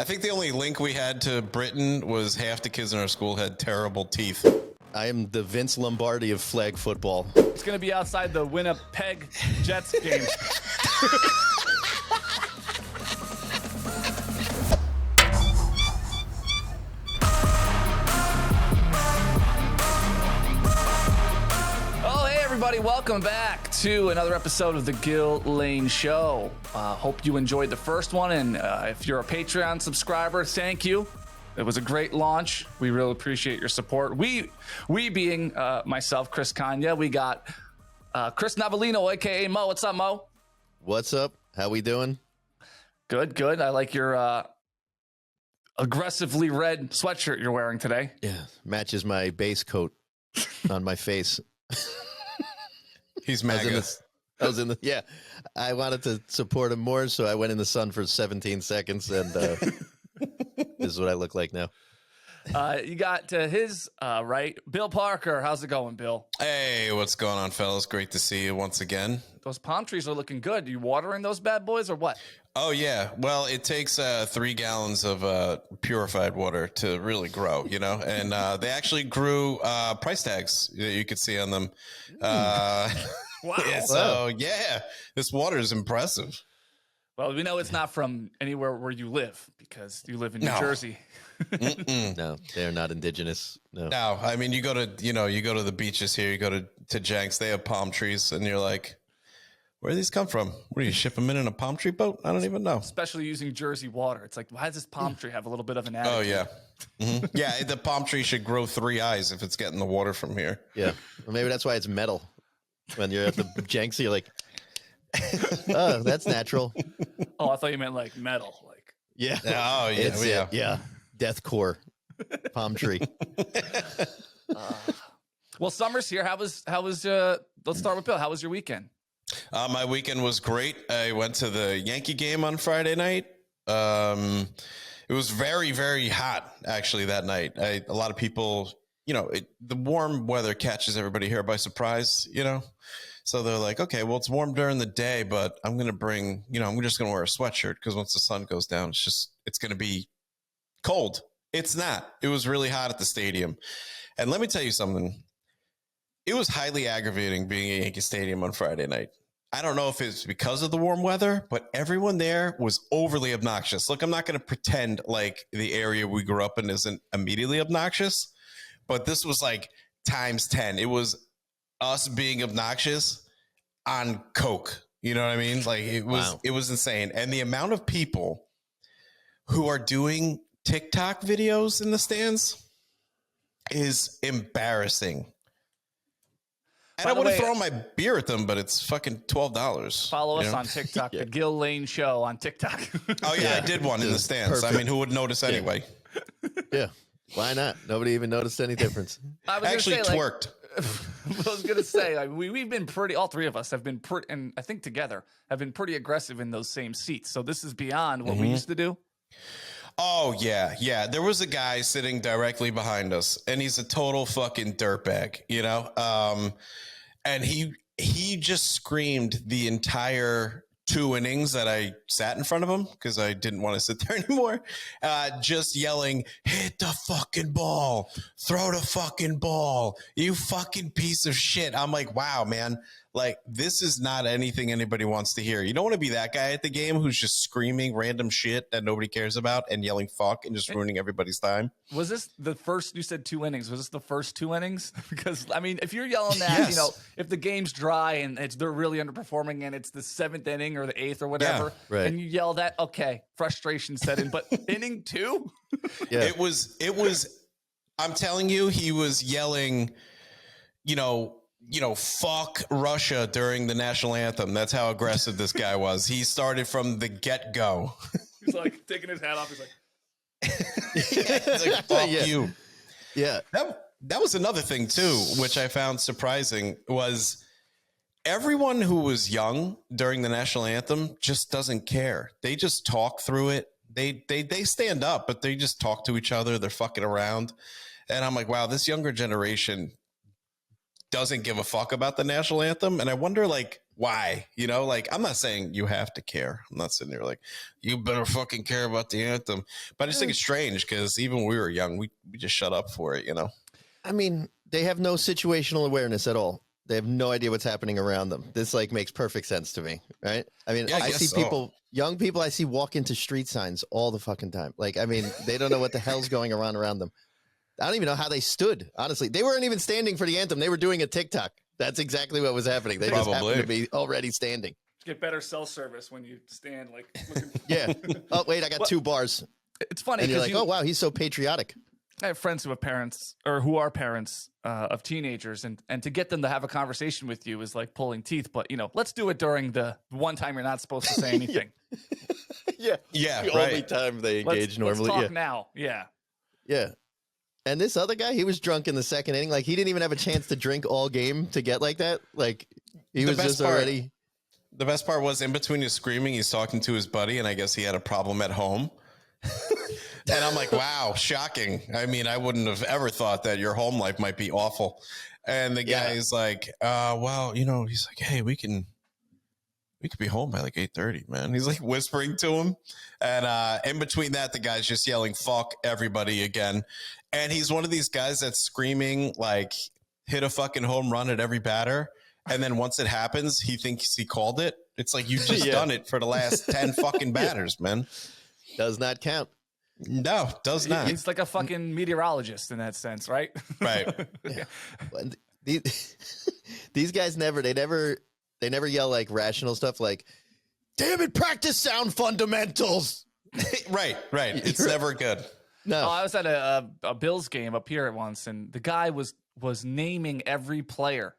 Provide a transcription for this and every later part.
I think the only link we had to Britain was half the kids in our school had terrible teeth. I am the Vince Lombardi of flag football. It's going to be outside the Winnipeg Jets game. Oh, hey, everybody. Welcome back to another episode of the Gill Lane Show. Hope you enjoyed the first one. And if you're a Patreon subscriber, thank you. It was a great launch. We really appreciate your support. We being myself, Chris Kanya, we got Chris Navalino, a.k.a. Mo. What's up, Mo? What's up? How we doing? Good, good. I like your aggressively red sweatshirt you're wearing today. Yeah, matches my base coat on my face. He's MAGA. Yeah, I wanted to support him more, so I went in the sun for 17 seconds, and this is what I look like now. You got his right, Bill Parker. How's it going, Bill? Hey, what's going on, fellas? Great to see you once again. Those palm trees are looking good. You watering those bad boys or what? Oh, yeah. Well, it takes 3 gallons of purified water to really grow, you know? And they actually grew price tags that you could see on them. Wow. So, yeah, this water is impressive. Well, we know it's not from anywhere where you live because you live in New Jersey. No, they're not indigenous. No, I mean, you go to the beaches here, you go to Jenks, they have palm trees, and you're like, where do these come from? What do you ship them in a palm tree boat? I don't even know. Especially using Jersey water. It's like, why does this palm tree have a little bit of an attitude? Oh, yeah. Mm-hmm. Yeah, the palm tree should grow 3 eyes if it's getting the water from here. Yeah, well, maybe that's why it's metal. When you're at the Jenks, you're like, oh, that's natural. Oh, I thought you meant like metal. Like, yeah. Oh, yeah. Yeah. Deathcore palm tree. Well, summer's here. How was let's start with Bill. How was your weekend? My weekend was great. I went to the Yankee game on Friday night. It was very, very hot, actually, that night. A lot of people, the warm weather catches everybody here by surprise, So they're like, okay, well, it's warm during the day, but I'm going to bring, I'm just going to wear a sweatshirt because once the sun goes down, it's going to be cold. It's not. It was really hot at the stadium. And let me tell you something. It was highly aggravating being at Yankee Stadium on Friday night. I don't know if it's because of the warm weather, but everyone there was overly obnoxious. Look, I'm not going to pretend like the area we grew up in isn't immediately obnoxious, but this was like times 10. It was us being obnoxious on coke. You know what I mean? Like it was insane. And the amount of people who are doing TikTok videos in the stands is embarrassing. And I would have thrown my beer at them, but it's fucking $12. Follow us on TikTok, the Gill Lane Show on TikTok. Oh, yeah, I did one in the stands. Perfect. I mean, who would notice anyway? Yeah. Why not? Nobody even noticed any difference. Actually twerked. I was going to say, we've been all three of us have been pretty, and I think together, have been pretty aggressive in those same seats. So this is beyond what we used to do. Oh, yeah, yeah. There was a guy sitting directly behind us, and he's a total fucking dirtbag, and he just screamed the entire 2 innings that I sat in front of him because I didn't want to sit there anymore, just yelling, hit the fucking ball, throw the fucking ball, you fucking piece of shit. I'm like, wow, man. Like, this is not anything anybody wants to hear. You don't want to be that guy at the game who's just screaming random shit that nobody cares about and yelling fuck and just ruining everybody's time. Was this the first, you said 2 innings, was this the first 2 innings? Because, I mean, if you're yelling that, yes. If the game's dry and they're really underperforming and it's the 7th inning or the 8th or whatever, and you yell that, okay, frustration set in. But inning 2? Yeah. It was, I'm telling you, he was yelling, fuck Russia during the national anthem. That's how aggressive this guy was. He started from the get-go. He's like taking his hat off. He's like, fuck you. Yeah. That was another thing too, which I found surprising, was everyone who was young during the national anthem just doesn't care. They just talk through it. They stand up, but they just talk to each other. They're fucking around. And I'm like, wow, this younger generation doesn't give a fuck about the national anthem. And I wonder, like, why? You know, like, I'm not saying you have to care. I'm not sitting there like, you better fucking care about the anthem. But I just think it's strange because even when we were young, we just shut up for it, you know? I mean, they have no situational awareness at all. They have no idea what's happening around them. This like makes perfect sense to me, right? I mean, Yeah, I I guess see so. people, young people, I see walk into street signs all the fucking time. Like, I mean, they don't know what the hell's going around them. I don't even know how they stood. Honestly, they weren't even standing for the anthem. They were doing a TikTok. That's exactly what was happening. They just happened to be already standing. Get better cell service when you stand like. Looking. Yeah. Oh wait, I got 2 bars. It's funny And you're because like, oh wow, he's so patriotic. I have friends who have parents or who are parents of teenagers, and to get them to have a conversation with you is like pulling teeth. But you know, let's do it during the one time you're not supposed to say anything. Yeah. Yeah, The only time they engage normally. Let's talk now. Yeah. Yeah. And this other guy, he was drunk in the second inning. Like, he didn't even have a chance to drink all game to get like that. Like, he was just already. The best part was in between his screaming, he's talking to his buddy, and I guess he had a problem at home. And I'm like, wow, shocking. I mean, I wouldn't have ever thought that your home life might be awful. And the guy is like, well, you know, he's like, hey, we could be home by like 8:30, man. He's like whispering to him. And in between that, the guy's just yelling, fuck everybody again. And he's one of these guys that's screaming, like, hit a fucking home run at every batter. And then once it happens, he thinks he called it. It's like, you've just done it for the last 10 fucking batters, man. Does not count. No, does not. It's like a fucking meteorologist in that sense, right? Right. Yeah. These guys they never yell like rational stuff like, damn it, practice sound fundamentals. Right. It's never good. No. Oh, I was at a Bills game up here at once, and the guy was naming every player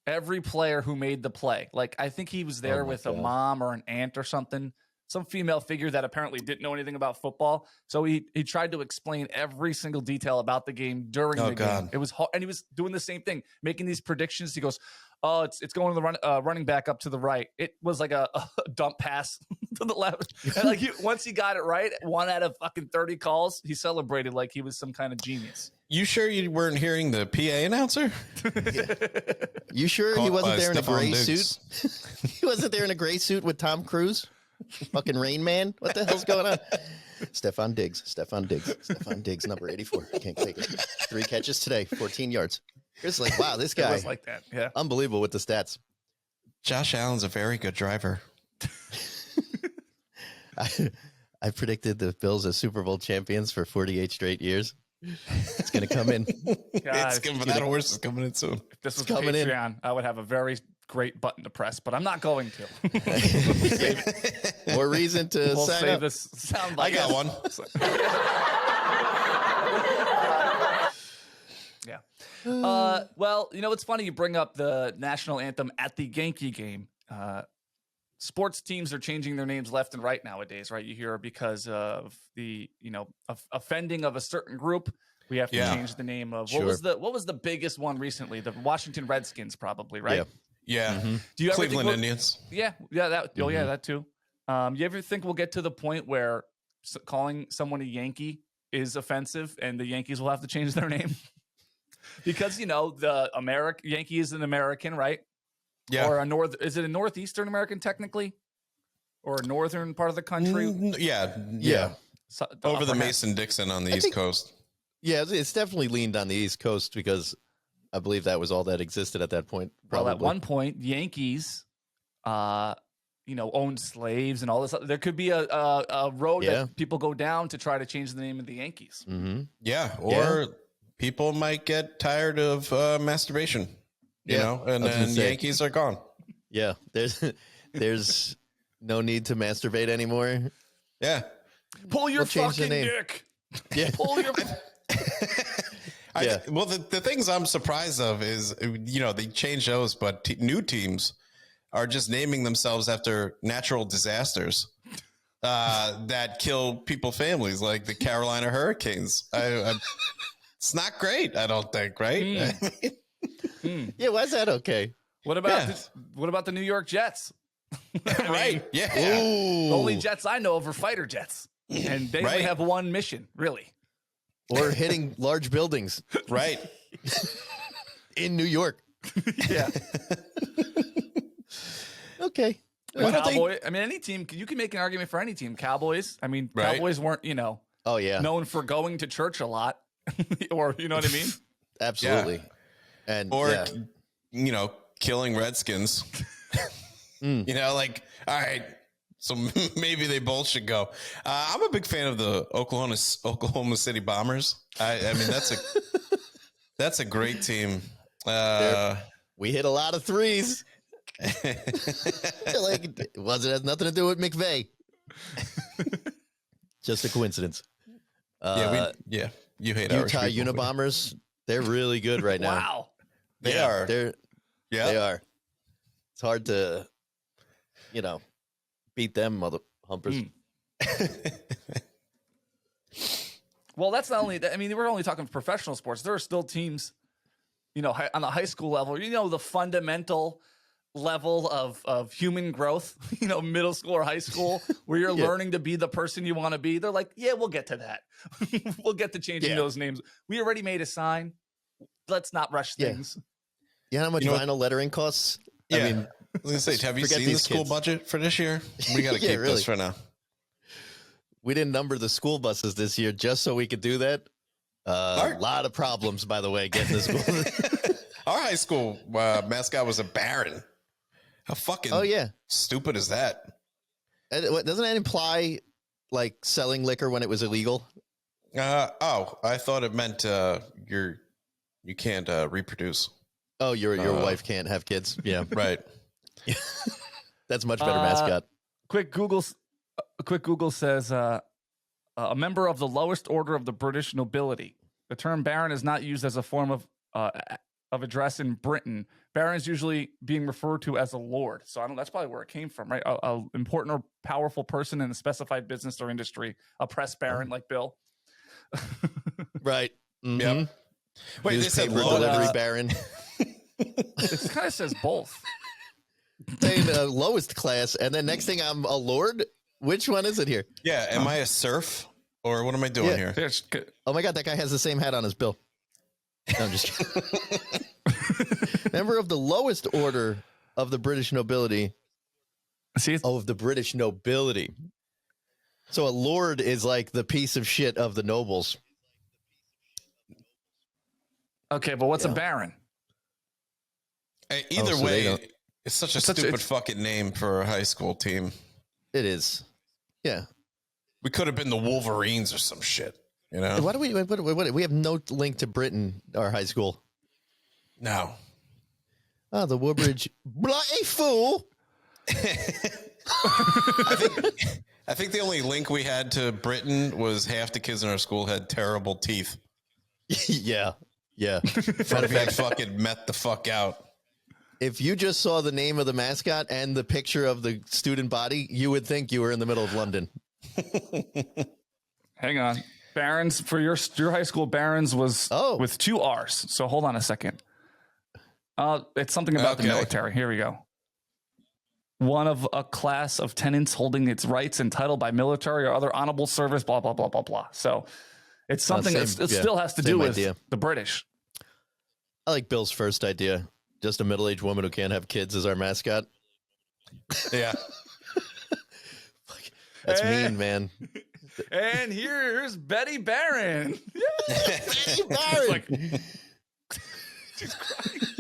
who made the play. Like, I think he was there with a mom or an aunt or something, some female figure that apparently didn't know anything about football. So he tried to explain every single detail about the game during the game. It was hard, and he was doing the same thing, making these predictions. He goes, "Oh, it's going to the running back up to the right." It was like a dump pass to the left. And like once he got it right, 1 out of fucking 30 calls, he celebrated like he was some kind of genius. You sure you weren't hearing the PA announcer? You sure he wasn't there in a gray suit? Diggs. He wasn't there in a gray suit with Tom Cruise? Fucking Rain Man? What the hell's going on? Stefan Diggs, number 84. I can't take it. 3 catches today, 14 yards. It's like, wow, this guy. It was like that, yeah. Unbelievable with the stats. Josh Allen's a very good driver. I predicted the Bills as Super Bowl champions for 48 straight years. It's going to come in. God, That horse is coming in soon. if this was coming in. Patreon, I would have a very great button to press, but I'm not going to. More reason to We'll sign save up. this sound I like got one. Yeah. Well, you know, it's funny you bring up the national anthem at the Yankee game. Sports teams are changing their names left and right nowadays, right? You hear because of the, offending of a certain group. We have to change the name of what was the biggest one recently? The Washington Redskins, probably, right? Yeah. Mm-hmm. Do you ever Cleveland think Indians. Yeah, that. Oh, yeah, that too. You ever think we'll get to the point where calling someone a Yankee is offensive, and the Yankees will have to change their name? Because the Yankee is an American, right? Yeah. Or is it a northeastern American technically, or a northern part of the country? Yeah. So, Over the upper half. Mason-Dixon on the East Coast. Yeah, it's definitely leaned on the East Coast because I believe that was all that existed at that point. Probably. Well, at one point, Yankees, owned slaves and all this. There could be a road that people go down to try to change the name of the Yankees. Mm-hmm. Yeah. Or people might get tired of masturbation, and then Yankees are gone. Yeah, there's no need to masturbate anymore. Yeah. Pull your change the fucking name. dick. Yeah. Pull your. Well, the things I'm surprised of is, they change those, but new teams are just naming themselves after natural disasters that kill people's families, like the Carolina Hurricanes. It's not great, I don't think, right? Yeah, why is that okay? What about the New York Jets? Right. Yeah. The only Jets I know of are fighter jets, and they only have one mission, really. Or hitting large buildings. Right. In New York. Yeah. Okay. Why don't they- Cowboy. I mean, any team. You can make an argument for any team. Cowboys. I mean, Right. Cowboys weren't Oh yeah. known for going to church a lot, or you know what I mean. Absolutely. And Or, yeah. killing Redskins. Like, all right, so maybe they both should go. I'm a big fan of the Oklahoma City Bombers. I mean, that's a great team. We hit a lot of threes. Like, it has nothing to do with McVay. Just a coincidence. You hate Utah Irish people. Unabombers. They're really good right now. Wow. They are. They are. It's hard to, beat them, mother humpers. Well, that's not only that. I mean, we're only talking professional sports. There are still teams, on the high school level, the fundamental level of human growth, middle school or high school, where you're learning to be the person you want to be. They're like, yeah, we'll get to that. We'll get to changing those names. We already made a sign. Let's not rush things. You know how much vinyl lettering costs? Yeah. I mean, I was gonna say, have you forget seen the these school kids. budget for this year? We got to keep really. this for now. We didn't number the school buses this year just so we could do that. A lot of problems, by the way, getting to school. Our high school mascot was a Baron. How fucking stupid is that? And doesn't that imply like selling liquor when it was illegal? I thought it meant you can't reproduce. Oh, your wife can't have kids. Yeah, Right. That's a much better mascot. Quick Google says a member of the lowest order of the British nobility. The term baron is not used as a form of address in Britain. Baron is usually being referred to as a lord. So that's probably where it came from, right? A important or powerful person in a specified business or industry. A press baron like Bill. Right. Mm-hmm. Yep. Wait, they said Newspaper delivery baron. It kind of says both. Saying the lowest class, and then next thing I'm a lord. Which one is it here? Yeah, am I a serf or what am I doing here? Oh my god, that guy has the same hat on his bill. No, I'm just kidding. Member of the lowest order of the British nobility. See, of the British nobility. So a lord is like the piece of shit of the nobles. okay, but what's a baron? Either so they way, don't- it's such a stupid fucking name for a high school team. It is. Yeah. We could have been the Wolverines or some shit, Why do we have no link to Britain, our high school? No. Oh, the Woodbridge bloody fool. I think the only link we had to Britain was half the kids in our school had terrible teeth. Yeah. Fun fact, fucking met the fuck out. If you just saw the name of the mascot and the picture of the student body, you would think you were in the middle of London. Hang on. Barons for your high school. Barons was with 2 R's. So hold on a second. It's something about the military. Here we go. One of a class of tenants holding its rights entitled by military or other honorable service. Blah blah blah blah blah. So it's something that still has to do with the British. I like Bill's first idea. Just a middle-aged woman who can't have kids as our mascot. Yeah. That's mean, man. And here's Betty Barron. Betty Barron. She's crying.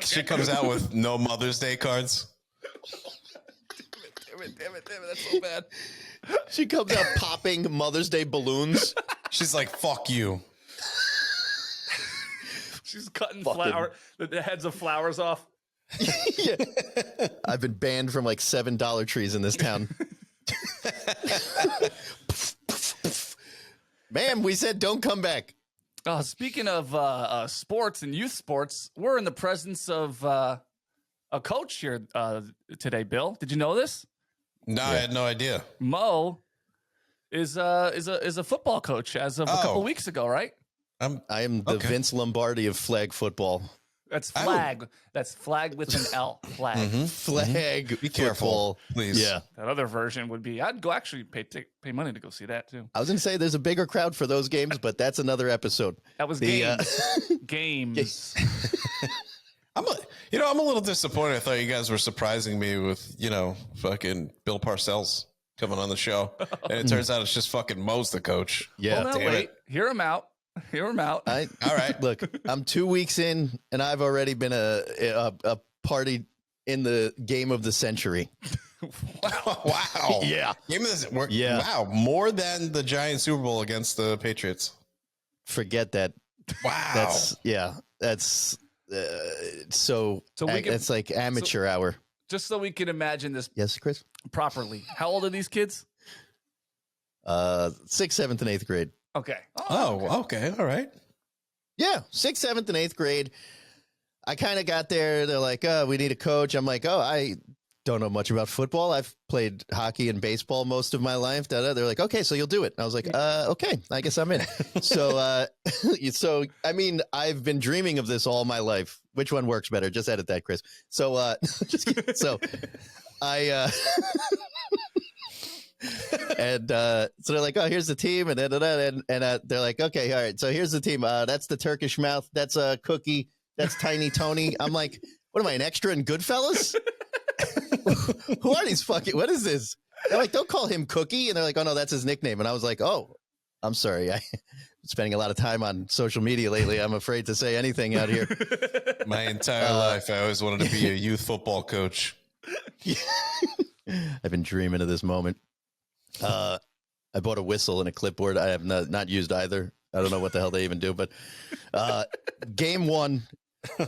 She comes out with no Mother's Day cards. Damn it. That's so bad. She comes out popping Mother's Day balloons. She's like, fuck you. She's cutting the heads of flowers off. Yeah. I've been banned from like $7 Dollar Trees in this town. Ma'am, we said don't come back. Speaking of sports and youth sports, we're in the presence of a coach here today, Bill. Did you know this? No, I had no idea. Mo is a football coach as of a couple weeks ago, right? I am the Vince Lombardi of flag football. That's flag. That's flag with an L. Flag. Mm-hmm. Flag. Be careful, please. Yeah. That other version would be. I'd go actually pay money to go see that too. I was gonna say there's a bigger crowd for those games, but that's another episode. That was games. Games. You know, I'm a little disappointed. I thought you guys were surprising me with, fucking Bill Parcells coming on the show. And it turns out it's just fucking Mo's the coach. Yeah. Well, now wait. Hear him out. Hear him out. All right. Look, I'm 2 weeks in, and I've already been a party in the game of the century. Wow. Yeah. Game of this. Yeah. Wow. More than the Giant Super Bowl against the Patriots. Forget that. Wow. That's it's like amateur hour. Just so we can imagine this Yes, Chris? properly. How old are these kids? 6th, 7th, and 8th grade. Okay. Okay. All right. Yeah, 6th, 7th, and 8th grade. I kind of got there. They're like, oh, we need a coach. I'm like, oh, I don't know much about football. I've played hockey and baseball most of my life. They're like, okay, so you'll do it. And I was like, okay, I guess I'm in. So, I mean, I've been dreaming of this all my life. Which one works better? Just edit that, Chris. So, just kidding. So I, and so they're like, oh, here's the team. And they're like, okay, all right. So here's the team. That's the Turkish Mouth. That's a Cookie. That's Tiny Tony. I'm like, what am I, an extra in Goodfellas? Who are these fucking, what is this? They're like, don't call him Cookie. And they're like, oh no, that's his nickname. And I was like, oh, I'm sorry. I'm spending a lot of time on social media lately. I'm afraid to say anything out here. My entire life, I always wanted to be a youth football coach. I've been dreaming of this moment. I bought a whistle and a clipboard. I have not used either. I don't know what the hell they even do, but game one,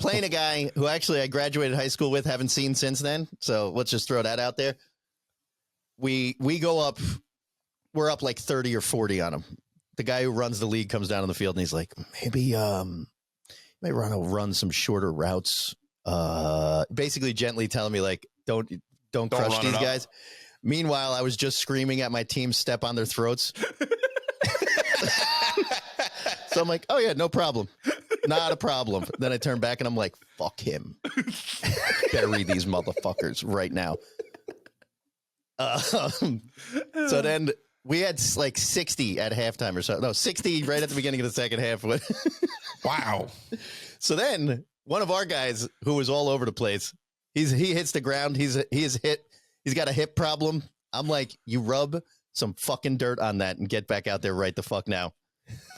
playing a guy who actually I graduated high school with, haven't seen since then. So let's just throw that out there. We go up, we're up like 30 or 40 on him. The guy who runs the league comes down on the field and he's like, maybe run some shorter routes. Basically gently telling me like, don't crush these guys. Meanwhile, I was just screaming at my team, step on their throats. So I'm like, oh yeah, no problem. Not a problem. Then I turn back and I'm like, fuck him. Bury these motherfuckers right now. So then we had like 60 at halftime or so. No, 60 right at the beginning of the second half. Wow. So then one of our guys who was all over the place, he hits the ground. He's hit. He's got a hip problem. I'm like, you rub some fucking dirt on that and get back out there right the fuck now.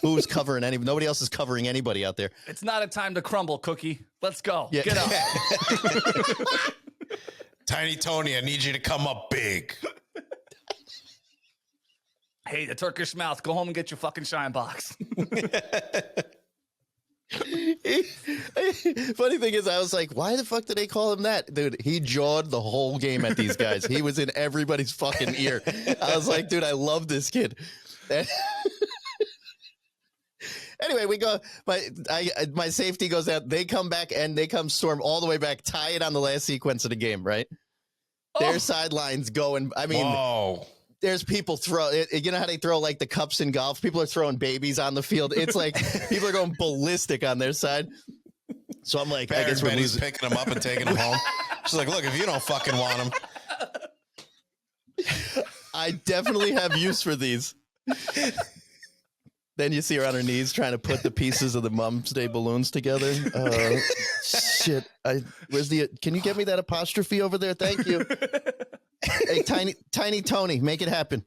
Who's covering nobody else is covering anybody out there. It's not a time to crumble, Cookie. Let's go. Yeah. Get up. Tiny Tony, I need you to come up big. Hey, the Turkish Mouth, go home and get your fucking shine box. Funny thing is, I was like, why the fuck did they call him that? Dude, he jawed the whole game at these guys. He was in everybody's fucking ear. I was like, dude, I love this kid. Anyway, we go. My safety goes out. They come back and they come storm all the way back, tie it on the last sequence of the game, right? Their sidelines going. I mean, whoa. There's people you know how they throw like the cups in golf? People are throwing babies on the field. It's like people are going ballistic on their side. So I'm like, I guess we're losing. Picking them up and taking them home. She's like, look, if you don't fucking want them. I definitely have use for these. Then you see her on her knees trying to put the pieces of the Mom's Day balloons together. Shit. Can you get me that apostrophe over there? Thank you. Hey, Tiny Tony, make it happen.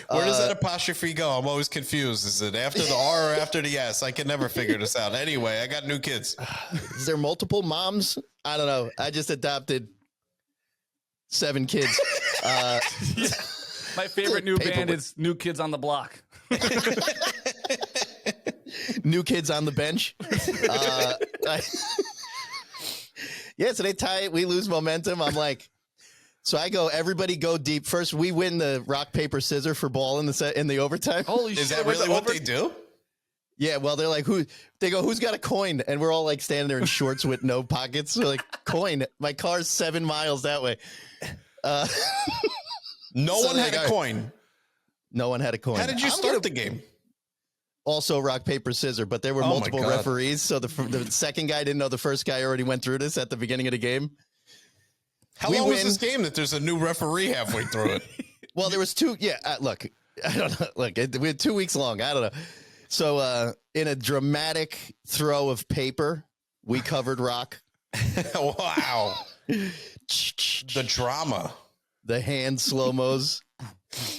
Where does that apostrophe go? I'm always confused. Is it after the R or after the S? I can never figure this out. Anyway, I got new kids. Is there multiple moms? I don't know. I just adopted 7 kids. My favorite new band is New Kids on the Block. New Kids on the Bench. Yeah, so they tie it. We lose momentum. I'm like, so I go, everybody go deep. First, we win the rock, paper, scissors for ball in the overtime. Holy shit. Is that really what they do? Yeah, well, they're like, they go, who's got a coin? And we're all like standing there in shorts with no pockets. We're like, coin. My car's 7 miles that way. No one had a coin. No one had a coin. How did you start the game? Also rock, paper, scissors, but there were multiple referees. So the second guy didn't know the first guy already went through this at the beginning of the game. How long was this game that there's a new referee halfway through it? Well, there was 2. Yeah, look, I don't know. Look, we had 2 weeks long. I don't know. So in a dramatic throw of paper, we covered rock. Wow. The drama. The hand slow-mos.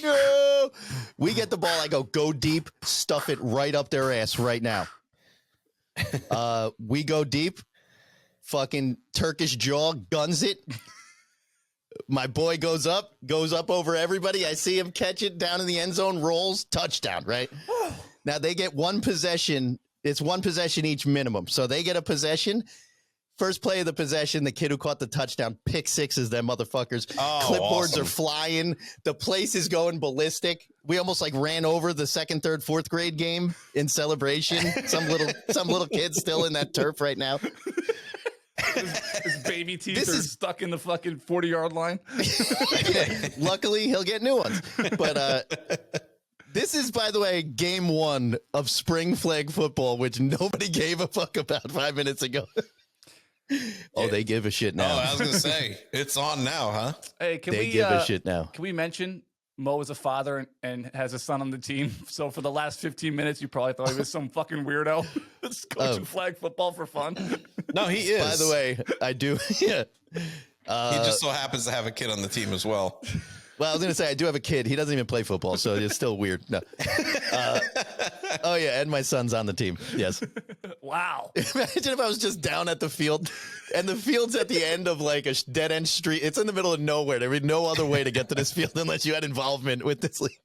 No. We get the ball. I go deep, stuff it right up their ass right now. We go deep. Fucking Turkish jaw guns it. My boy goes up over everybody. I see him catch it down in the end zone, rolls, touchdown, right? Now they get one possession. It's one possession each minimum. So they get a possession. First play of the possession, the kid who caught the touchdown, pick sixes them motherfuckers. Clipboards awesome. are flying. The place is going ballistic. We almost like ran over the second, third, fourth grade game in celebration. Some little kid's still in that turf right now. His baby teeth are stuck in the fucking 40-yard line. Yeah, luckily, he'll get new ones. But this is, by the way, game one of spring flag football, which nobody gave a fuck about 5 minutes ago. Oh, they give a shit now. Oh, I was going to say, it's on now, huh? Hey, They give a shit now. Can we mention Mo is a father and has a son on the team? So for the last 15 minutes, you probably thought he was some fucking weirdo that's coaching flag football for fun. No, he is. By the way, I do. Yeah. He just so happens to have a kid on the team as well. Well, I was going to say, I do have a kid. He doesn't even play football, so it's still weird. No. Oh, yeah, and my son's on the team. Yes. Wow. Imagine if I was just down at the field, and the field's at the end of like a dead-end street. It's in the middle of nowhere. There would be no other way to get to this field unless you had involvement with this league.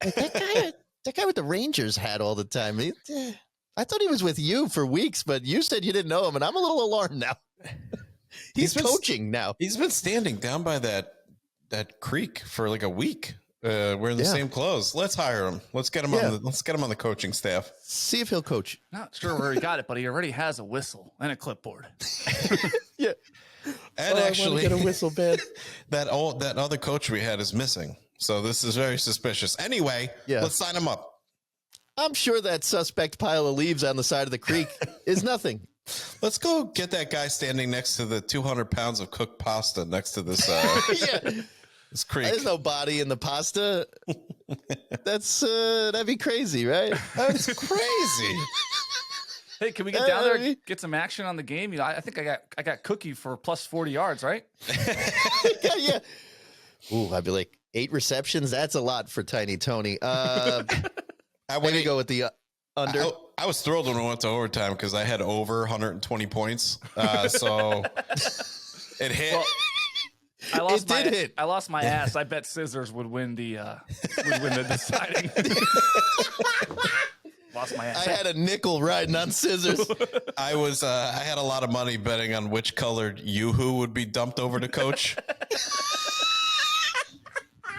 That guy with the Rangers hat all the time. I thought he was with you for weeks, but you said you didn't know him, and I'm a little alarmed now. He's coaching now. He's been standing down by that creek for like a week. We're in the same clothes. Let's hire him. Let's get him on the coaching staff. See if he'll coach. Not sure where he got it, but he already has a whistle and a clipboard. Yeah. And actually, I get a whistle bed. that other coach we had is missing. So this is very suspicious. Anyway, let's sign him up. I'm sure that suspect pile of leaves on the side of the creek is nothing. Let's go get that guy standing next to the 200 pounds of cooked pasta next to this this creek. There's no body in the pasta. That'd be crazy, right? That's crazy. Hey, can we get down there and get some action on the game? You know, I think I got Cookie for plus 40 yards, right? Yeah. Ooh, I'd be like 8 receptions. That's a lot for Tiny Tony. I'm going to go with the under. I was thrilled when we went to overtime because I had over 120 points. So it hit. Well, I lost my ass. I bet Scissors would win the deciding. Lost my ass. I had a nickel riding on Scissors. I had a lot of money betting on which colored Yoo-hoo would be dumped over to coach.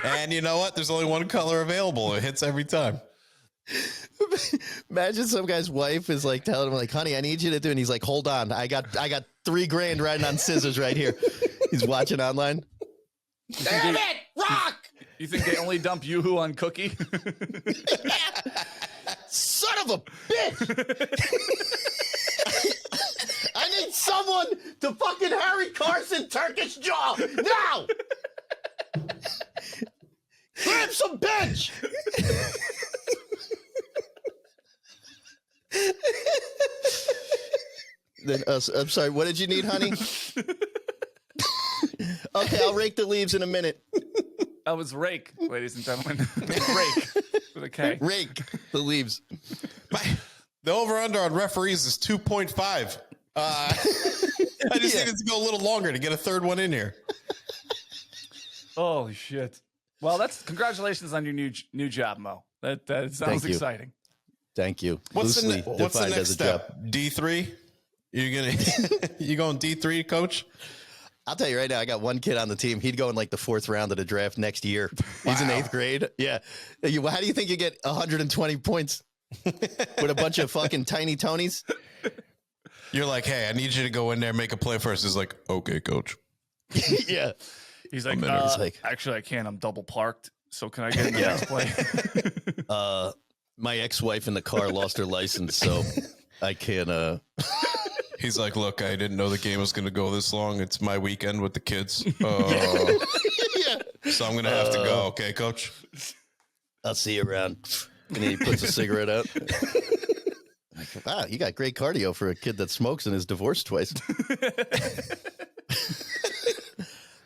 And you know what? There's only one color available. It hits every time. Imagine some guy's wife is like telling him, like, honey, I need you to do, and he's like, hold on, I got $3,000 riding on Scissors right here. He's watching online. Damn it! Rock! You think they only dump Yoo-hoo on Cookie? Son of a bitch! I need someone to fucking Harry Carson Turkish jaw now! Grab some bench! Then, I'm sorry, what did you need, honey? Okay, I'll rake the leaves in a minute. I was rake, ladies and gentlemen. Rake with a K. Rake the leaves. The over-under on referees is 2.5. I just needed to go a little longer to get a third one in here. Holy shit. Well, congratulations on your new job, Mo. That sounds exciting. Thank you. What's the defined next as a step? job. D3? You going D3, coach? I'll tell you right now, I got one kid on the team. He'd go in like the 4th round of the draft next year. He's in 8th grade. Yeah. How do you think you get 120 points with a bunch of fucking Tiny Tonys? You're like, hey, I need you to go in there and make a play first. He's like, okay, coach. Yeah. He's like, actually, I can't. I'm double parked. So can I get in the next play? My ex-wife in the car lost her license, so I can't. He's like, look, I didn't know the game was going to go this long. It's my weekend with the kids. So I'm going to have to go. Okay, coach? I'll see you around. And he puts a cigarette out. Wow, you got great cardio for a kid that smokes and is divorced twice.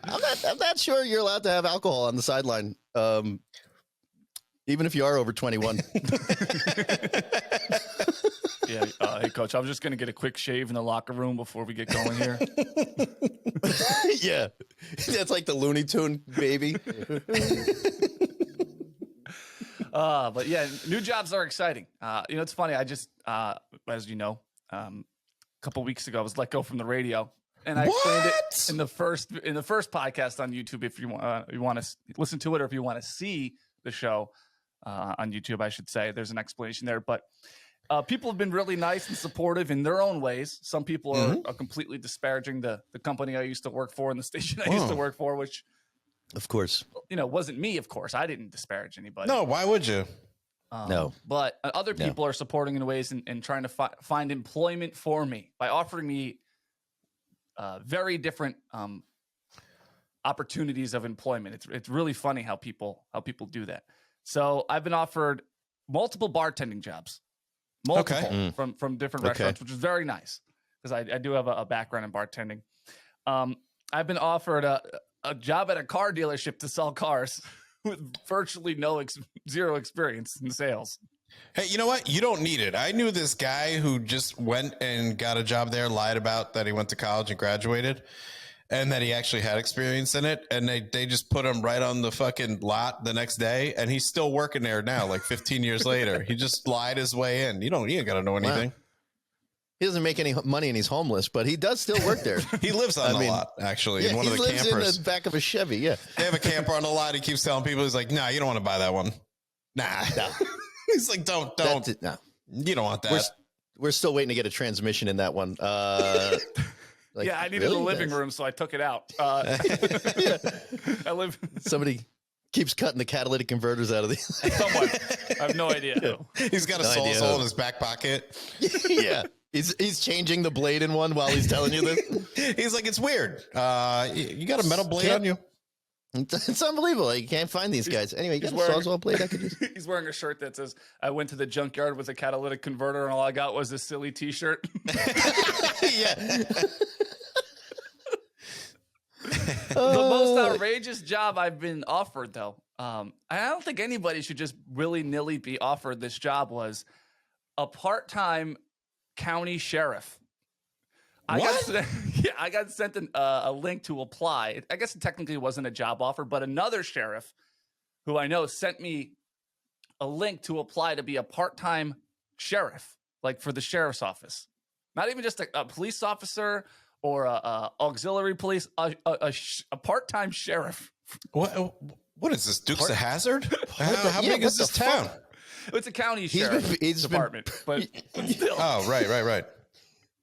I'm not sure you're allowed to have alcohol on the sideline, even if you are over 21. Yeah. Hey, coach, I'm just going to get a quick shave in the locker room before we get going here. Yeah. That's like the Looney Tune baby. But yeah, new jobs are exciting. It's funny. I just, as you know, a couple weeks ago, I was let go from the radio, and I explained it in the first podcast on YouTube. If you want to listen to it, or if you want to see the show on YouTube, I should say there's an explanation there. But people have been really nice and supportive in their own ways. Some people are completely disparaging the company I used to work for and the station I used to work for, which, of course, wasn't me. Of course, I didn't disparage anybody. No, why would you? No. But other people are supporting in ways and trying to find employment for me by offering me very different opportunities of employment. It's really funny how people do that. So I've been offered multiple bartending jobs, from different restaurants, which is very nice because I do have a background in bartending. I've been offered a job at a car dealership to sell cars with virtually zero experience in sales. Hey, you know what? You don't need it. I knew this guy who just went and got a job there, lied about that he went to college and graduated, and that he actually had experience in it. And they just put him right on the fucking lot the next day. And he's still working there now, like 15 years later. He just lied his way in. You ain't got to know anything. Wow. He doesn't make any money and he's homeless, but he does still work there. He lives on the lot, actually, in one of the campers. He lives in the back of a Chevy, yeah. They have a camper on the lot. He keeps telling people, he's like, nah, you don't want to buy that one. Nah. No. He's like, don't. No. You don't want that. We're still waiting to get a transmission in that one. I needed a living room, so I took it out. Yeah. Somebody keeps cutting the catalytic converters out of these. Someone. I have no idea. Yeah. He's got a Sawzall in his back pocket. Yeah. He's changing the blade in one while he's telling you this. He's like, it's weird. You got a metal blade on you? It's unbelievable. You can't find these guys. Anyway, you got a Sawzall blade I could use. He's wearing a shirt that says, I went to the junkyard with a catalytic converter and all I got was this silly t-shirt. Yeah. The most outrageous job I've been offered, though, I don't think anybody should just willy-nilly be offered this job, was a part-time county sheriff. I got sent a link to apply. I guess it technically wasn't a job offer, but another sheriff who I know sent me a link to apply to be a part-time sheriff, like for the sheriff's office. Not even just a police officer or a auxiliary police, a part-time sheriff. What is this, Dukes of Hazzard? How big is this town? It's a county sheriff's department, but still. Oh, right.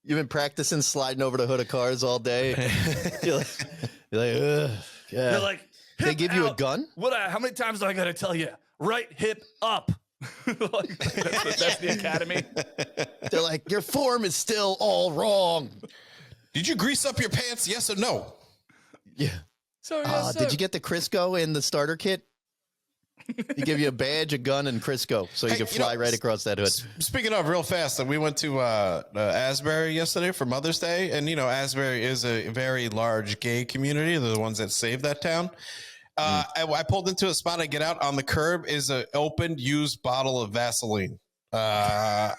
You've been practicing sliding over the hood of cars all day. You're like, yeah. You're like, they give you a gun? How many times do I got to tell you? Right hip up. That's the academy. They're like, your form is still all wrong. Did you grease up your pants? Yes or no? Yeah. Sorry, did you get the Crisco in the starter kit? He give you a badge, a gun, and Crisco, so you can fly right across that hood. Speaking of, real fast, we went to Asbury yesterday for Mother's Day, and Asbury is a very large gay community. They're the ones that saved that town. I pulled into a spot. I get out on the curb is an opened used bottle of Vaseline. Not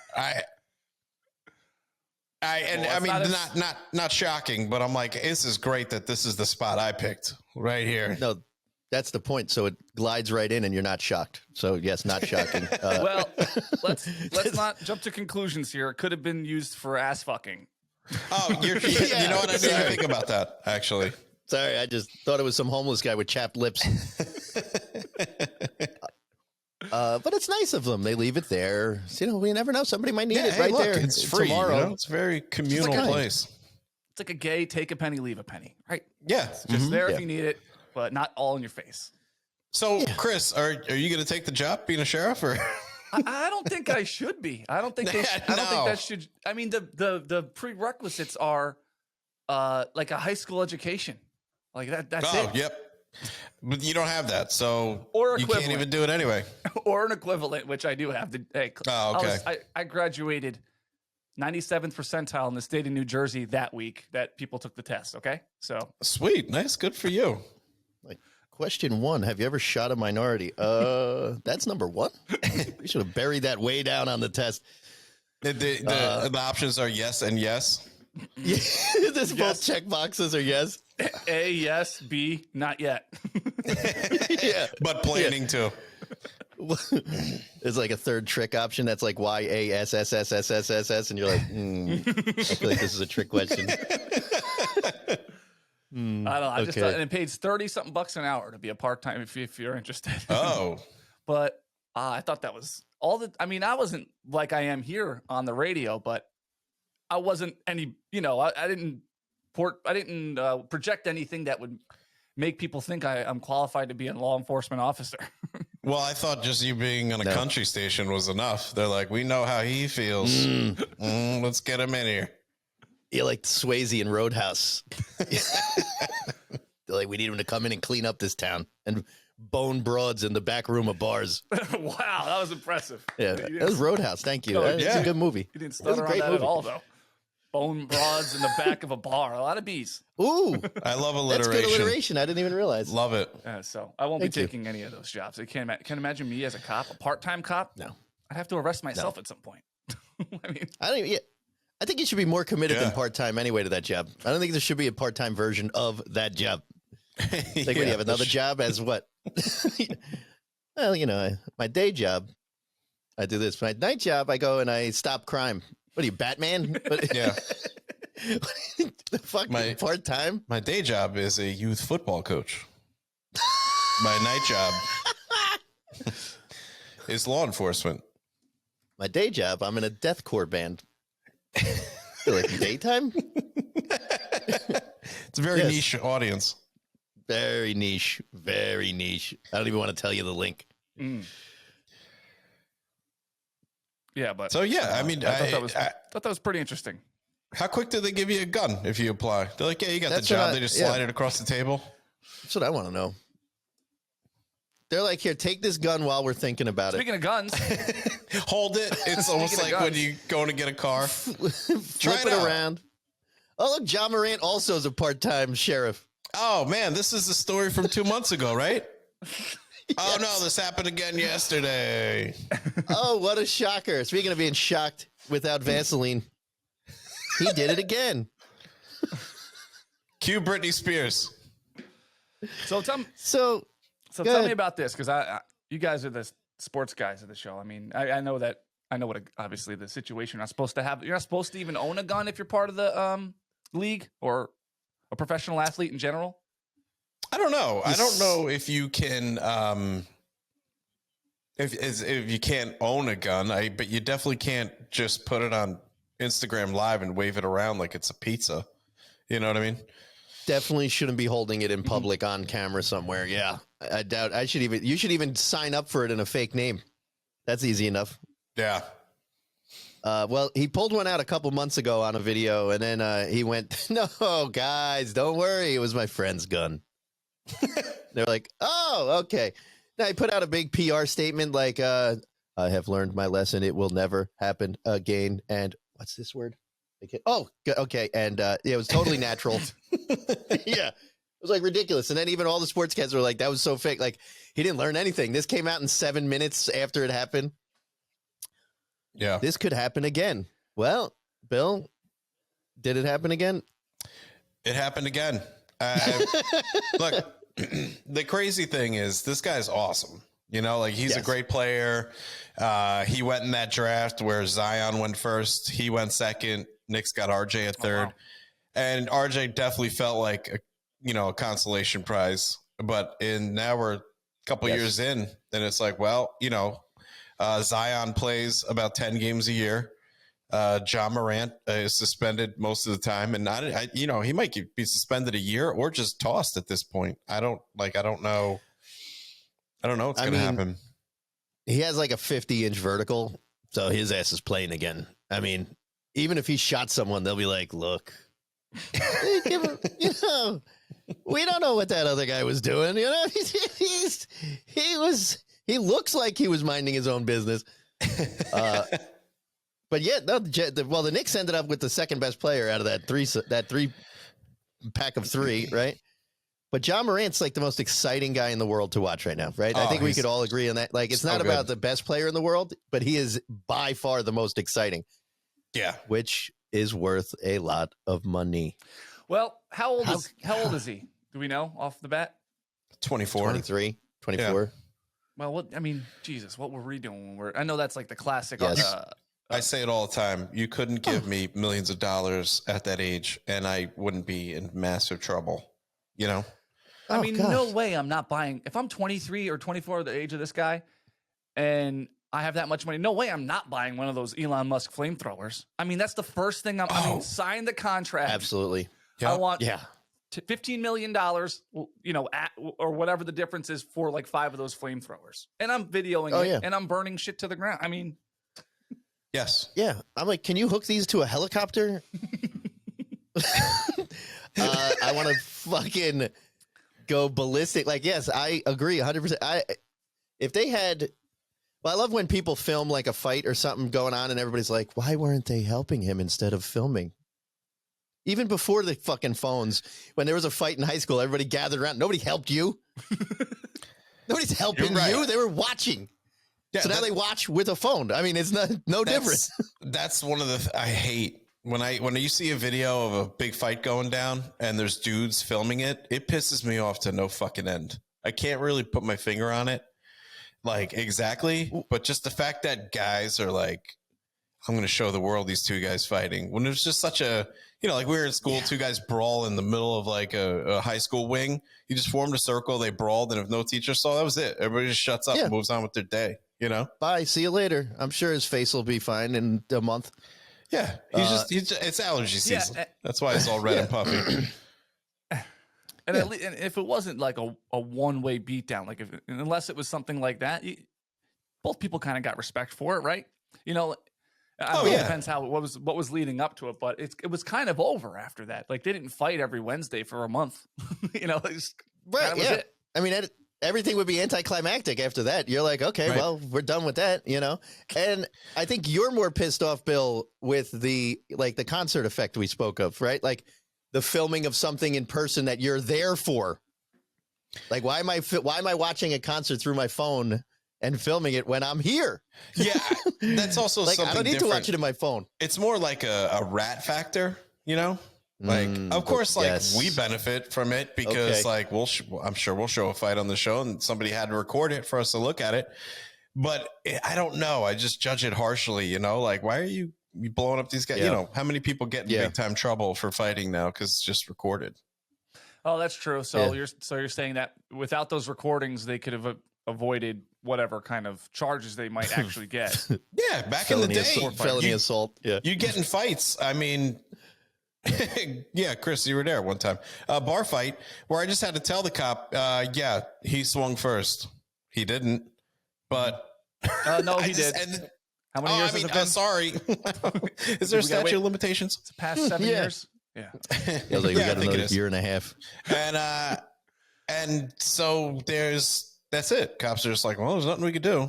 shocking, but I'm like, this is great that this is the spot I picked right here. No. That's the point. So it glides right in and you're not shocked. So yes, not shocking. Well, let's not jump to conclusions here. It could have been used for ass fucking. Oh, you know what? I didn't even think about that, actually. Sorry, I just thought it was some homeless guy with chapped lips. But it's nice of them. They leave it there. So, we never know. Somebody might need it right there. It's free. Tomorrow. It's a very communal place. It's like a gay take a penny, leave a penny, right? Yeah. It's just there if you need it, but not all in your face. So, Chris, are you going to take the job being a sheriff, or? I don't think I should be. I don't think that should. I mean, the prerequisites are like a high school education, like that. That's it. Yep. But you don't have that, so or you can't even do it anyway. Or an equivalent, which I do have. Okay. I graduated 97th percentile in the state of New Jersey that week that people took the test. Okay. So Sweet. Nice. Good for you. Like, question 1, have you ever shot a minority? That's number 1. We should have buried that way down on the test. The options are yes and yes. Yeah, this both check boxes are yes. A, yes. B, not yet. Yeah. But planning to. There's like a third trick option that's like YASSSSSSS, and you're like, I feel like this is a trick question. I don't know. I just Okay. thought, and it pays 30 something bucks an hour to be a part time if you're interested. Oh. But I thought that was all the. I mean, I wasn't like I am here on the radio, but I wasn't any. I didn't project anything that would make people think I'm qualified to be a law enforcement officer. Well, I thought just you being on a country station was enough. They're like, we know how he feels. Let's get him in here. You're like Swayze in Roadhouse. They're like, we need him to come in and clean up this town and bone broads in the back room of bars. Wow, that was impressive. Yeah, that was Roadhouse. Thank you. No, That's yeah. a good movie. You didn't That was stutter a on great that at movie. all, though. Bone broads in the back of a bar. A lot of bees. Ooh, I love that's alliteration. good alliteration. I didn't even realize. Love it. So I won't Thank be you. taking any of those jobs. I can't imagine me as a cop, a part-time cop. No. I'd have to arrest myself at some point. I mean, I don't even. Yeah, I think you should be more committed Yeah. than part time anyway to that job. I don't think there should be a part time version of that job. Like, what do you have another job as what? Well, my day job, I do this. My night job, I go and I stop crime. What are you, Batman? Yeah. The fuck, My- part time? My day job is a youth football coach. My night job is law enforcement. My day job, I'm in a deathcore band. You're like daytime? It's a very Yes. niche audience. Very niche. Very niche. I don't even want to tell you the link. yeah, but So yeah, I mean, I thought that was pretty interesting. how quick do they give you a gun if you apply? They're like, yeah, you got That's the what job. I- They just yeah. slide it across the table. That's what I want to know. They're like, here, take this gun while we're thinking about Speaking of guns, Hold it. It's almost Speaking like of when guns. you going to get a car. it. Try Flip it it out. around. Oh, look, John Morant also is a part-time sheriff. Oh man, this is the story from 2 months ago, right? Oh no, this happened again yesterday. Oh, what a shocker. Speaking of being shocked without Vaseline, he did it again. Cue Britney Spears. so tell me, So, so Go tell me ahead. about this because you guys are the sports guys of the show. I mean, I know that what obviously the situation you're not supposed to have. You're not supposed to even own a gun if you're part of the league or a professional athlete in general. I don't know. I don't know if you can if you can't own a gun, but you definitely can't just put it on Instagram Live and wave it around like it's a pizza. You know what I mean? definitely shouldn't be holding it in public on camera somewhere. Yeah. I doubt you should even sign up for it in a fake name. That's easy enough. Yeah. Well, he pulled one out a couple months ago on a video, and then he went, "No, guys, don't worry. It was my friend's gun." They're like, "Oh, okay." Now he put out a big PR statement like, "I have learned my lesson. It will never happen again." And what's this word? Okay. And it was totally natural. Yeah. It was like ridiculous. And then even all the sportscasters were like, that was so fake. Like, he didn't learn anything. This came out in 7 minutes after it happened. Yeah. This could happen again. Well, Bill, did it happen again? It happened again. Look, the crazy thing is this guy's awesome. You know, like he's a Yes. great player. He went in that draft where Zion went first. He went second. Knicks got RJ at third. wow. And RJ definitely felt like a consolation prize. But now we're a couple Yes. years in, and it's like, well, Zion plays about 10 games a year. John Morant is suspended most of the time, and he might be suspended a year or just tossed at this point. I don't know. I don't know what's going to happen. He has like a 50-inch vertical, so his ass is playing again. I mean, even if he shot someone, they'll be like, look, give him, we don't know what that other guy was doing. He looks like he was minding his own business. But yeah, no, the Knicks ended up with the second best player out of that three pack of three, right? But John Morant's like the most exciting guy in the world to watch right now, right? I think we could all agree on that. Like, it's not about the best player in the world, but he is by far the most exciting. Yeah. Which is worth a lot of money. Well, how old is he? Do we know off the bat? 24. 23, 24. Yeah. Well, Jesus, what were we doing? I know that's like the classic. Yes. I say it all the time. You couldn't give me millions of dollars at that age, and I wouldn't be in massive trouble. You know? No way I'm not buying. If I'm 23 or 24, the age of this guy, and I have that much money, no way I'm not buying one of those Elon Musk flamethrowers. I mean, that's the first thing sign the contract. Absolutely. Yep. I want $15 million, or whatever the difference is for like 5 of those flamethrowers. And I'm videoing it, and I'm burning shit to the ground. I mean... Yes. Yeah. I'm like, can you hook these to a helicopter? I want to fucking go ballistic. Like, yes, I agree 100%. If they had, I love when people film like a fight or something going on and everybody's like, why weren't they helping him instead of filming? Even before the fucking phones, when there was a fight in high school, everybody gathered around. Nobody helped you. Nobody's helping you. They were watching. Yeah, so now they watch with a phone. I mean, it's no different. That's one of the I hate when you see a video of a big fight going down and there's dudes filming it. It pisses me off to no fucking end. I can't really put my finger on it, like exactly, but just the fact that guys are like, I'm going to show the world these two guys fighting. When there's just such a, like we were in school, two guys brawl in the middle of like a high school wing. You just formed a circle, they brawled, and if no teacher saw, that was it. Everybody just shuts up and moves on with their day. Bye. See you later. I'm sure his face will be fine in a month. Yeah. It's allergy season. Yeah, that's why it's all red and puffy. And if it wasn't like a one-way beatdown, like unless it was something like that, both people kind of got respect for it, right? It depends what was leading up to it, but it was kind of over after that. Like they didn't fight every Wednesday for a month. Right. Yeah. It. I mean, everything would be anticlimactic after that. You're like, okay, well, we're done with that, And I think you're more pissed off, Bill, with the concert effect we spoke of, right? Like the filming of something in person that you're there for. Like, why am I watching a concert through my phone and filming it when I'm here? Yeah, that's also like something I don't need different. to watch it in my phone. It's more like a rat factor, Like, of course, we benefit from it because, I'm sure we'll show a fight on the show, and somebody had to record it for us to look at it. But I don't know. I just judge it harshly. Like, why are you blowing up these guys? Yeah. How many people get in big time trouble for fighting now because it's just recorded? Oh, that's true. So you're saying that without those recordings, they could have avoided whatever kind of charges they might actually get. Yeah, back in the day, felony assault. Yeah, you get in fights. I mean. Yeah, Chris, you were there one time. A bar fight where I just had to tell the cop, he swung first. He didn't, but no, he did. How many years has it been? Sorry. Is there a statute of limitations? It's past 7 years. Yeah. We got another year and a half. And so that's it. Cops are just like, well, there's nothing we could do,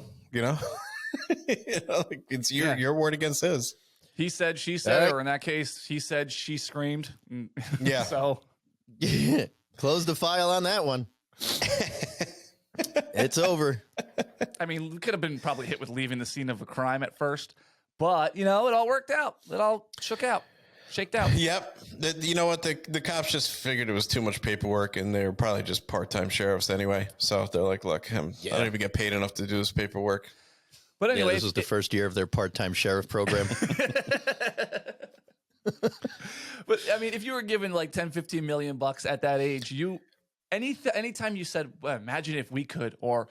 it's your word against his. He said, she said, or in that case, he said, she screamed. Yeah. So close the file on that one. It's over. I mean, could have been probably hit with leaving the scene of a crime at first, but it all worked out. It all shaked out. Yep. You know what? The cops just figured it was too much paperwork, and they were probably just part-time sheriffs anyway. So they're like, look, I don't even get paid enough to do this paperwork. But anyway, this was the first year of their part-time sheriff program. But I mean, if you were given like 10, 15 million bucks at that age, anytime you said, well, imagine if we could, or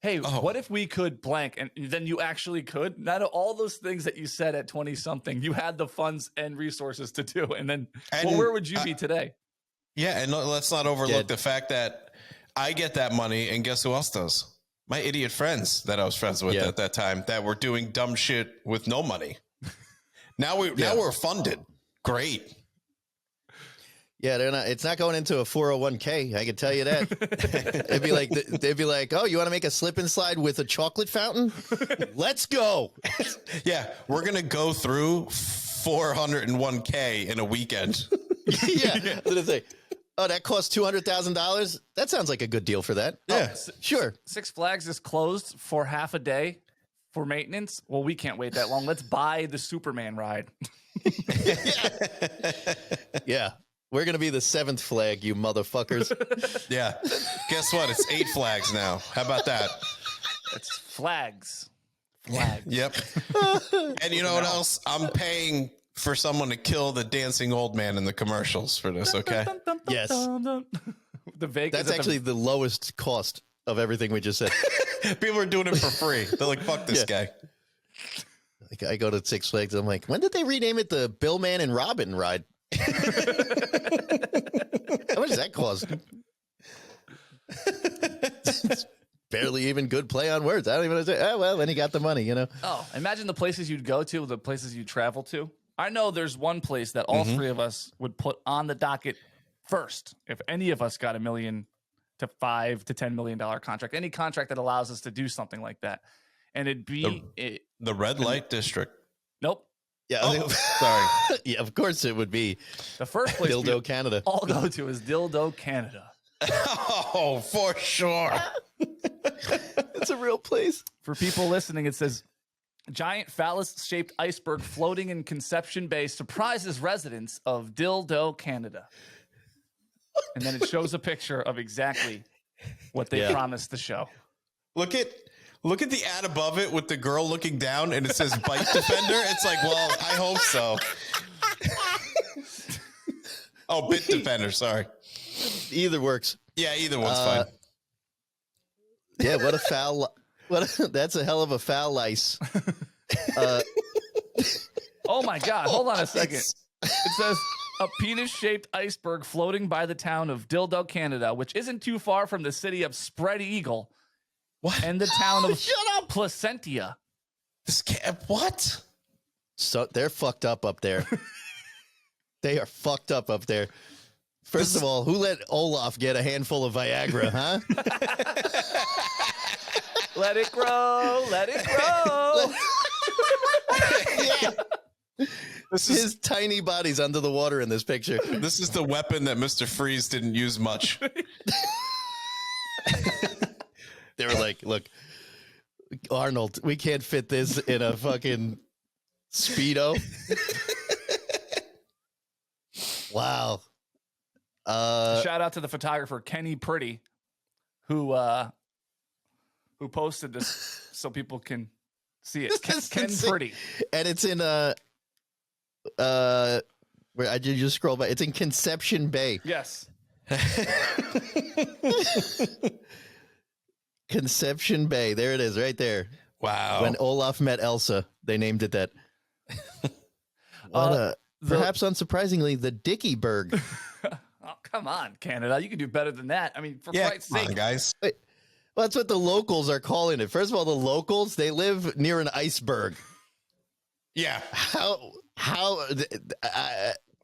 hey, what if we could blank? And then you actually could. Not all those things that you said at 20 something, you had the funds and resources to do. And then where would you be today? Yeah. And let's not overlook the fact that I get that money, and guess who else does? My idiot friends that I was friends with at that time that were doing dumb shit with no money. Now we're funded. Great. Yeah, they're not. It's not going into a 401k. I can tell you that. they'd be like, oh, you want to make a slip and slide with a chocolate fountain? Let's go. Yeah, we're gonna go through 401k in a weekend. Yeah. What did I say? Oh, that costs $200,000. That sounds like a good deal for that. Yeah, Sure. Six Flags is closed for half a day for maintenance. Well, we can't wait that long. Let's buy the Superman ride. Yeah. We're going to be the 7th flag, you motherfuckers. yeah. Guess what? It's 8 flags now. How about that? It's flags. Flags. Yep. And you know what else? I'm paying for someone to kill the dancing old man in the commercials for this. Okay. Yes. The Vegas. That's actually the lowest cost of everything we just said. People are doing it for free. They're like, fuck this guy. Like I go to Six Flags. I'm like, when did they rename it the Bill Man and Robin ride? How much does that cost? It's barely even good play on words. I don't even know. Oh, well, then he got the money, you know? Oh, imagine the places you'd go to, the places you travel to. I know there's one place that all three of us would put on the docket first. If any of us got $1 million to $5 to $10 million contract, any contract that allows us to do something like that. And it'd be the red light district. Nope. Yeah. Sorry. Yeah, of course it would be The first place Dildo, we Canada. all go to is Dildo, Canada. Oh, for sure. It's a real place. For people listening, it says giant phallus-shaped iceberg floating in Conception Bay surprises residents of Dildo, Canada. And then it shows a picture of exactly what they promised to show. Look at the ad above it with the girl looking down and it says bite defender. It's like, well, I hope so. Oh, bit defender. Sorry. Either works. Yeah, either one's fine. Yeah, what a foul. That's a hell of a foul lice. Oh my God. Hold on a second. It says a penis-shaped iceberg floating by the town of Dildo, Canada, which isn't too far from the city of Spread Eagle. What? And the town of Shut up. Placentia. What? So they're fucked up there. They are fucked up there. First of all, who let Olaf get a handful of Viagra, huh? Let it grow. Let it grow. Yeah. His tiny body's under the water in this picture. This is the weapon that Mr. Freeze didn't use much. They were like, look, Arnold, we can't fit this in a fucking Speedo. Wow. Shout out to the photographer Kenny Pretty, who posted this so people can see it. Ken Pretty, and it's in where I did just scroll by. It's in Conception Bay. yes. Conception Bay. There it is, right there. Wow. When Olaf met Elsa, they named it that. Perhaps unsurprisingly, the Dicky Berg. Oh, come on, Canada. You can do better than that. I mean, for Yeah, Christ's come on, sake. guys. Well, that's what the locals are calling it. First of all, the locals, they live near an iceberg. Yeah. How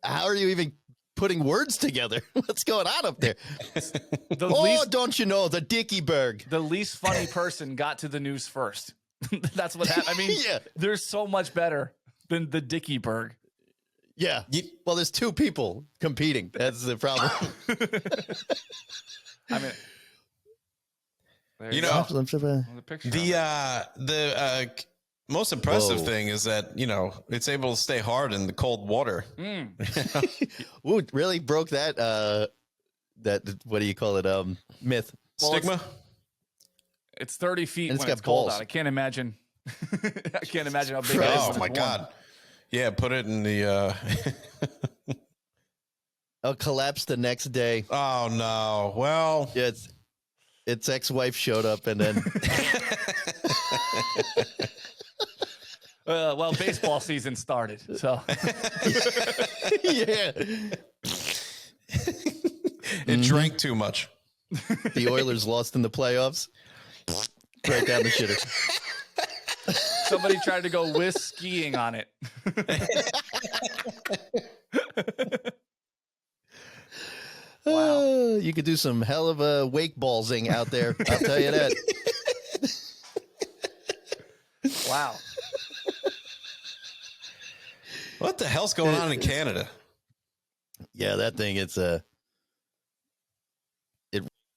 are you even putting words together? What's going on up there? Don't you know the Dicky Berg? The least funny person got to the news first. That's what happened. I mean, Yeah. There's so much better than the Dicky Berg. Yeah. Well, there's two people competing. That's the problem. I mean, there You go. know, The picture. the most impressive Whoa. thing is that, it's able to stay hard in the cold water. Ooh, really broke that what do you call it? Myth. Well, Stigma? It's 30 feet And it's when got it's cold balls. out. I can't imagine. I can't imagine how big it is. Oh, when my it's warm. God. Yeah, put it in the... I'll collapse the next day. Oh, no. Well... Yeah, its ex-wife showed up and then Well, baseball season started, so yeah. It drank too much. The Oilers lost in the playoffs. Right down the shitter. somebody tried to go whiz-skiing on it. Wow. You could do some hell of a wake ballsing out there. I'll tell you that. Wow. What the hell's going on in Canada? Yeah, that thing, it's a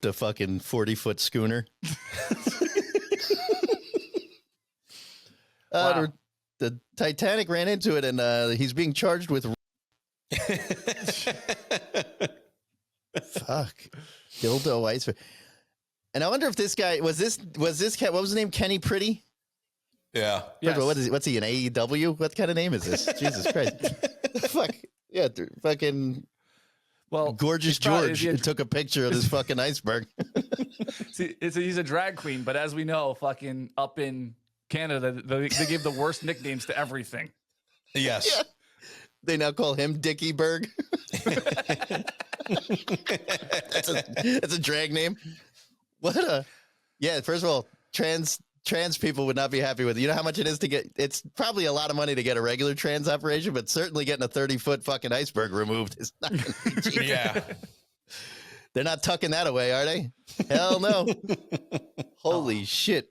fucking 40-foot schooner. Wow. The Titanic ran into it, and he's being charged with fuck dildo ice. And I wonder if this guy was this what was his name? Kenny Pretty? Yeah. Yes. What is he? What's he, an AEW? What kind of name is this? Jesus Christ! Fuck yeah, fucking Well, gorgeous George took a picture of this fucking iceberg. See, he's a drag queen, but as we know, fucking up in Canada, they give the worst nicknames to everything. Yes. Yeah. They now call him Dickie Berg. That's a drag name. What a first of all, trans people would not be happy with it. You know how much it is to get, it's probably a lot of money to get a regular trans operation, but certainly getting a 30-foot fucking iceberg removed is not gonna be cheap. Yeah. They're not tucking that away, are they? Hell no. Holy shit.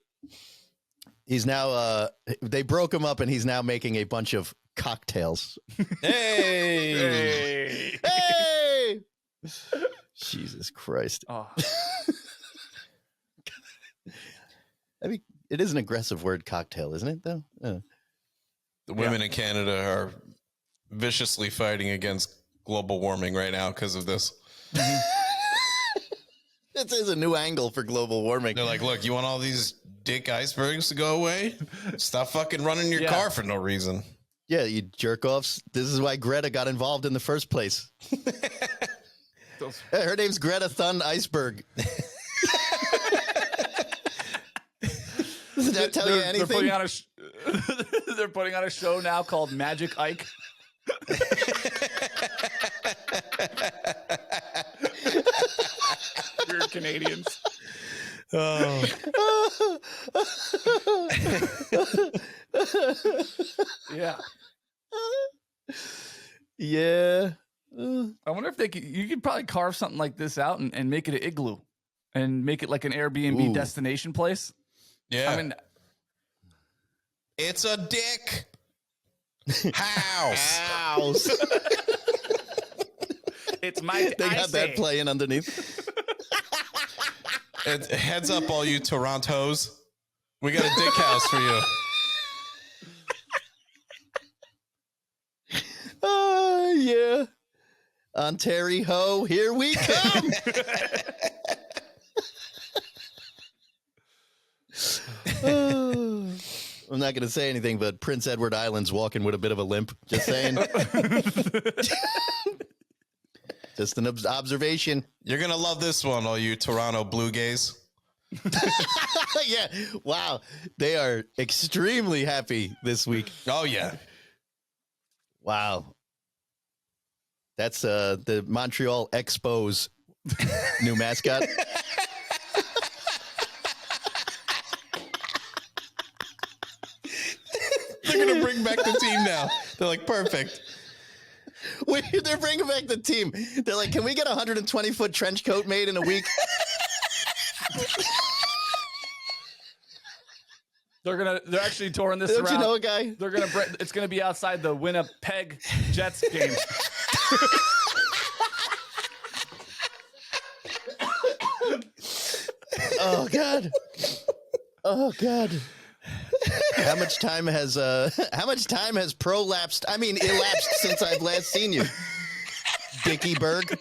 He's now they broke him up and he's now making a bunch of cocktails. Hey. Hey! Jesus Christ. Oh. I mean, it is an aggressive word, cocktail, isn't it, though? The women in Canada are viciously fighting against global warming right now because of this. This is a new angle for global warming. They're like, look, you want all these dick icebergs to go away? Stop fucking running your car for no reason. Yeah, you jerk offs. This is why Greta got involved in the first place. Her name's Greta Thun Iceberg. Does that tell you anything? They're putting on a show now called Magic Ike. You're Canadians. Oh. Yeah. Yeah. I wonder if you could probably carve something like this out and make it an igloo and make it like an Airbnb destination place. Yeah. I mean, it's a dick house. It's my. They got that playing underneath. Heads up, all you Torontos. We got a dick house for you. Yeah. Ontario, here we come. I'm not going to say anything, but Prince Edward Island's walking with a bit of a limp. Just saying. Just an observation. You're going to love this one, all you Toronto Blue Gays. Yeah. Wow. They are extremely happy this week. Oh, yeah. Wow. That's the Montreal Expos new mascot. They're going to bring back the team now. They're like, perfect. Wait, they're bringing back the team. They're like, can we get a 120-foot trench coat made in a week? They're actually touring this Don't around. you know a guy? It's gonna be outside the Winnipeg Jets game. Oh God. Oh God. How much time has elapsed since I've last seen you? Dickie Berg.